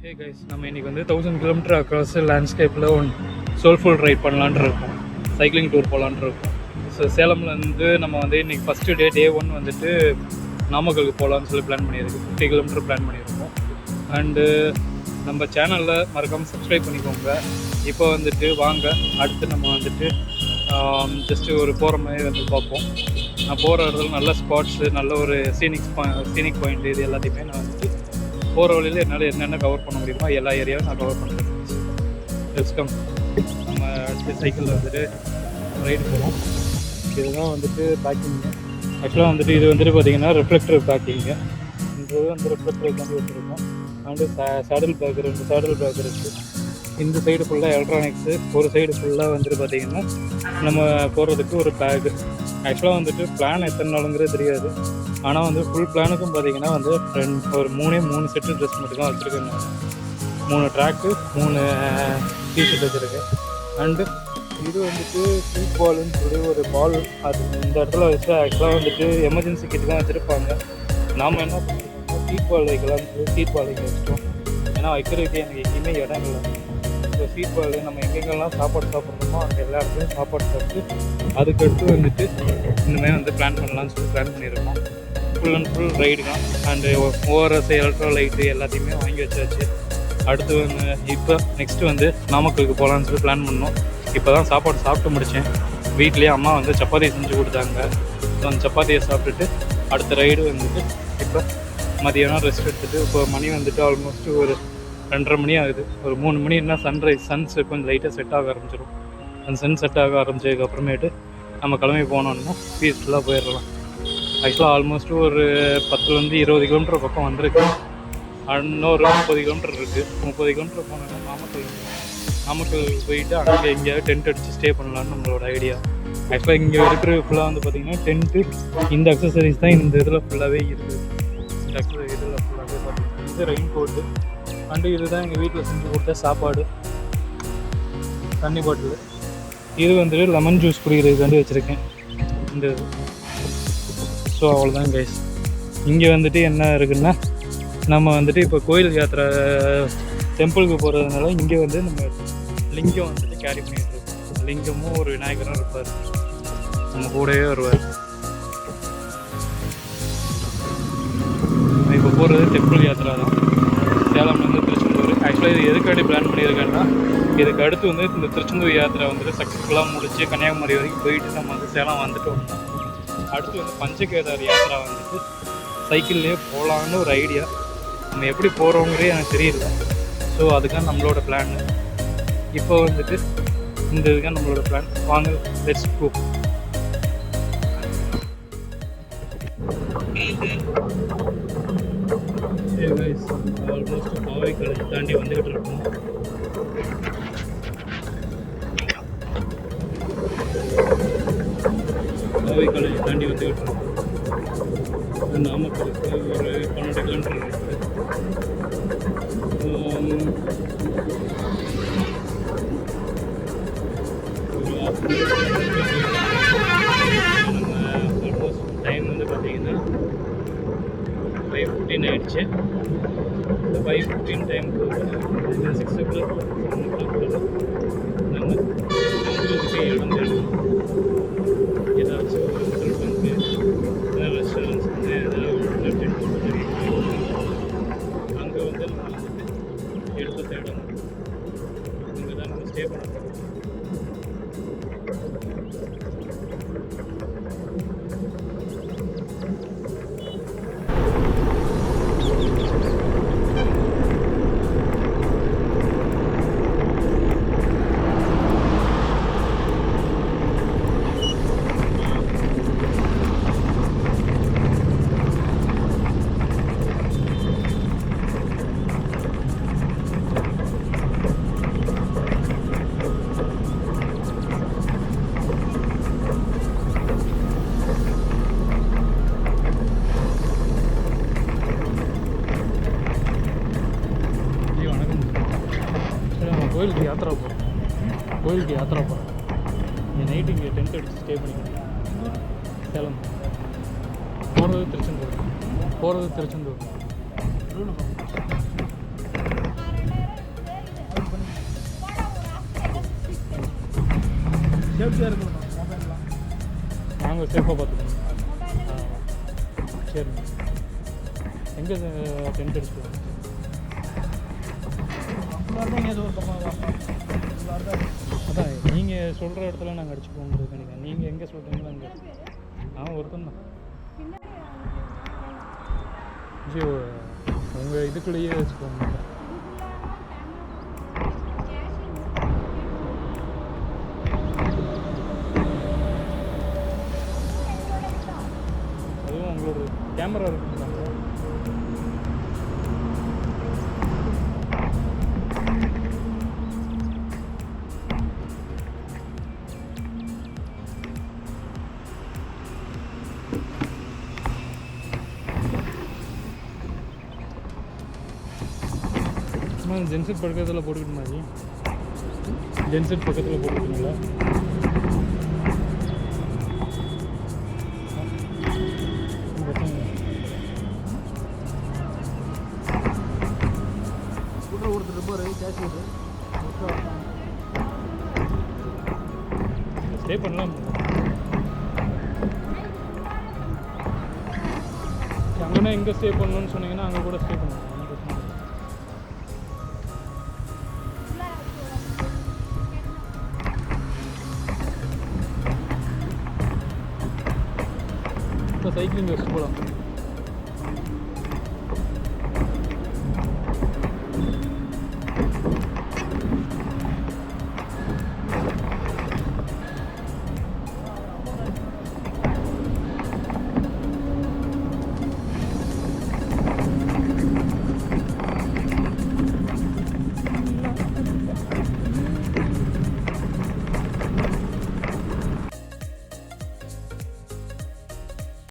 Hey guys, நம்ம இன்றைக்கி வந்து 1000 கிலோமீட்டர் அக்ராஸ் லேண்ட்ஸ்கேப்பில் சோல்ஃபுல் ரைட் பண்ணலான்ட்டு இருக்கோம். சைக்கிளிங் டூர் போகலான்ட்டு இருக்கோம். ஸோ சேலம்லேருந்து நம்ம வந்து இன்றைக்கி ஃபஸ்ட்டு டே 1 வந்துட்டு நாமக்கலுக்கு போகலான்னு சொல்லி பிளான் பண்ணியிருக்கோம். 50 கிலோமீட்டர் பிளான் பண்ணியிருக்கோம். அண்டு நம்ம சேனலில் மறக்காமல் சப்ஸ்கிரைப் பண்ணிக்கோங்க. இப்போ வந்துட்டு வாங்க அடுத்து நம்ம வந்துட்டு ஜஸ்ட்டு ஒரு போகிற மாதிரி வந்து பார்ப்போம். நான் போகிற இடத்துல நல்ல ஸ்பாட்ஸு, நல்ல ஒரு சீனிக் பாயிண்ட், இது எல்லாத்தையுமே நான் வந்துட்டு போகிற வழியில் என்னால் என்னென்ன கவர் பண்ண முடியுமோ எல்லா ஏரியாவும் நான் கவர் பண்ணுறேன். வெல்கம். நம்ம அடுத்த சைக்கிளில் வந்துட்டு ரைடு போகிறோம். இதுதான் வந்துட்டு பேக்கிங்கு. ஆக்சுவலாக வந்துட்டு இது வந்துட்டு பார்த்திங்கன்னா ரிஃப்ளெக்டர் பேக்கிங்கு. இது வந்து ரிஃப்ளெக்டர் தாண்டி வச்சுருக்கோம். And saddle back, 2 saddle back இருக்குது. இந்த சைடு ஃபுல்லாக எலக்ட்ரானிக்ஸு, ஒரு சைடு ஃபுல்லாக வந்துட்டு பார்த்திங்கன்னா நம்ம போகிறதுக்கு ஒரு பேக்கு. ஆக்சுவலாக வந்துட்டு பிளான் எத்தனை நாளுங்கிறது தெரியாது. ஆனால் வந்து ஃபுல் பிளானுக்கும் பார்த்திங்கன்னா வந்து ஒரு 3 செட்டு ட்ரெஸ் மட்டும் தான் வச்சுருக்கேன். 3 ட்ராக்கு, 3 டிஷர்ட் வச்சுருக்கேன். அண்டு இது வந்துட்டு சீட் பாலுன்னு சொல்லி ஒரு பால், அது இந்த இடத்துல வச்சு ஆக்சுவலாக வந்துட்டு எமர்ஜென்சி கிட்ட தான் வச்சுருப்பாங்க. நாம் என்ன பண்ணியிருக்கோம்னா சீட் பால் வைக்கலாம்னு சொல்லி சீட் பால் வைக்க வச்சிட்டோம். ஏன்னா வைக்கிறதுக்கு எனக்கு எங்கேயுமே இடம் இல்லை. ஸோ சீட் பால் நம்ம எங்கெங்கெல்லாம் சாப்பாடு சாப்பிட்றோமோ அங்கே எல்லா இடத்துலையும் சாப்பாடு சாப்பிட்டு அதுக்கடுத்து வந்துட்டு இந்தமாதிரி வந்து பிளான் பண்ணலான்னு சொல்லி பிளான் பண்ணியிருக்கோம். ஃபுல் அண்ட் ஃபுல் ரைடு தான். அண்டு ஓஆர்எஸ், எலக்ட்ரோ லைட்டு எல்லாத்தையுமே வாங்கி வச்சாச்சு. அடுத்து வந்து இப்போ நெக்ஸ்ட்டு வந்து நாமக்கலுக்கு போகலான்னு சொல்லி பிளான் பண்ணோம். இப்போ தான் சாப்பாடு சாப்பிட்டு முடித்தேன். வீட்லேயே அம்மா வந்து சப்பாத்தி செஞ்சு கொடுத்தாங்க. அந்த சப்பாத்தியை சாப்பிட்டுட்டு அடுத்த ரைடு வந்துட்டு இப்போ மதியானம் ரெஸ்ட் எடுத்துகிட்டு இப்போ மணி வந்துட்டு ஆல்மோஸ்ட்டு ஒரு 2:30 மணி ஆகுது. ஒரு 3 மணின்னா சன்ஸ் கொஞ்சம் லைட்டாக செட் ஆக ஆரம்பிச்சிடும். அந்த சன் செட் ஆக ஆரம்பிச்சதுக்கு அப்புறமேட்டு நம்ம கிளம்பி போனோம்னா பீஸ்ஃபுல்லாக போயிடலாம். ஆக்சுவலாக ஆல்மோஸ்ட்டு ஒரு 10-20 கிலோமீட்டர் பக்கம் வந்திருக்கு. இன்னொரு 30 கிலோமீட்டர் இருக்குது. 30 கிலோமீட்டர் போனோம்னா நாமக்கல் போயிட்டு அங்கே எங்கேயாவது டென்ட் அடித்து ஸ்டே பண்ணலான்னு நம்மளோட ஐடியா. ஆக்சுவலாக இங்கே இருக்கிற ஃபுல்லாக வந்து பார்த்திங்கன்னா டென்ட்டு, இந்த அக்சசரிஸ் தான் இந்த இதில் ஃபுல்லாகவே இருக்குது. இந்த அக்சசரி இதில் ஃபுல்லாகவே பார்த்திங்கன்னா இது ரெயின் கோட்டு. அண்டு இதுதான் எங்கள் வீட்டில் செஞ்சு கொடுத்த சாப்பாடு, தண்ணி பாட்டில். இது வந்துட்டு லெமன் ஜூஸ் குடிக்கிறதுக்காண்டி வச்சுருக்கேன் இந்த இது. ஸோ அவ்வளோதான் கைஸ். இங்கே வந்துட்டு என்ன இருக்குன்னா நம்ம வந்துட்டு இப்போ கோயில் யாத்திரை டெம்பிளுக்கு போகிறதுனால இங்கே வந்து நம்ம லிங்கம் வந்துட்டு கேரி பண்ணிகிட்டு இருக்கோம். லிங்கமும் ஒரு விநாயகரும் இருப்பார், நம்ம கூடவே வருவார். இப்போ போகிறது டெம்பிள் யாத்திரா தான், சேலம்லேருந்து திருச்செந்தூர். ஆக்சுவலாக இது எதுக்காண்டி பிளான் பண்ணியிருக்கேன்னா இதுக்கு அடுத்து வந்து இந்த திருச்செந்தூர் யாத்திரை வந்துட்டு சக்ஸஸ்ஃபுல்லாக முடிச்சு கன்னியாகுமரி வரைக்கும் போயிட்டு நம்ம வந்து சேலம் வந்துட்டு வந்தோம். அடுத்து வந்து பஞ்சகேதார் யாத்திரா வந்துட்டு சைக்கிள்லேயே போகலான்னு ஒரு ஐடியா. நம்ம எப்படி போகிறோங்கிறே எனக்கு தெரியல. ஸோ அதுக்காக நம்மளோட பிளான் இப்போ வந்துட்டு இந்த இதுக்காக நம்மளோட பிளான். வாங்க லெட்ஸ் கோ. ஆல்மோஸ்ட் பாவை காலேஜ் தாண்டி வந்துக்கிட்டு இருக்கோம். பாவை காலேஜ் தாண்டி வந்துக்கிட்டு இருக்கோம். நாமக்கலுக்கு ஒரு 12 கிலோமீட்டர் இருக்குது. நம்ம ஆல்மோஸ்ட் டைம் வந்து பார்த்திங்கன்னா 5:15 ஆகிடுச்சு. இந்த 5:15 டைமுக்கு 6 o'clock 7 o'clock நம்ம நம்மளுக்கு இடம் தேடணும். ஏதாச்சும் பெட்ரோல் பங்கு, ரெஸ்டாரண்ட்ஸ் வந்து ஏதாவது அங்கே வந்து நம்ம வந்துட்டு எடுத்து தேடணும். இங்கே தான் நம்ம ஸ்டே பண்ண போகிறோம். கோயிலுக்கு யாத்திரா போகிறோம். இங்கே நைட்டு இங்கே டென்ட் அடித்து ஸ்டே பண்ணிக்கணும். சேலம் போகிறது திருச்செந்தூர். சேஃப்டியாக இருக்கணும் மொபைல்லாம். நாங்கள் சேஃபாக பார்த்துக்கணும். சரி, எங்கே டென்ட் எடுத்துக்கலாம்? ஏதோ ஒரு பக்கம் அதான் நீங்கள் சொல்கிற இடத்துல நாங்கள் அடிச்சுக்கோங்கிறது நினைக்கிறேன். நீங்கள் எங்கே சொல்கிறீங்களோ அங்கே நான் ஒருத்தன் தான். ஜி உங்கள் இதுக்குள்ளேயே வச்சுக்கோங்க. அதுவும் உங்களோட கேமரா இருக்குங்களா? ஜென்செட் பக்கத்தில் போட்டுக்கிட்டு மாதிரி ஜென்செட் பக்கத்தில் போட்டுக்கிட்டீங்களா? ஒருத்தர் போகிற கேஷ் ஸ்டே பண்ணலாம். அங்கேனா எங்கே ஸ்டே பண்ணணும்னு சொன்னீங்கன்னா அங்கே கூட ஸ்டே பண்ணலாம். இப்போ சைக்கிளிங் வச்சுட்டு போகலாம்.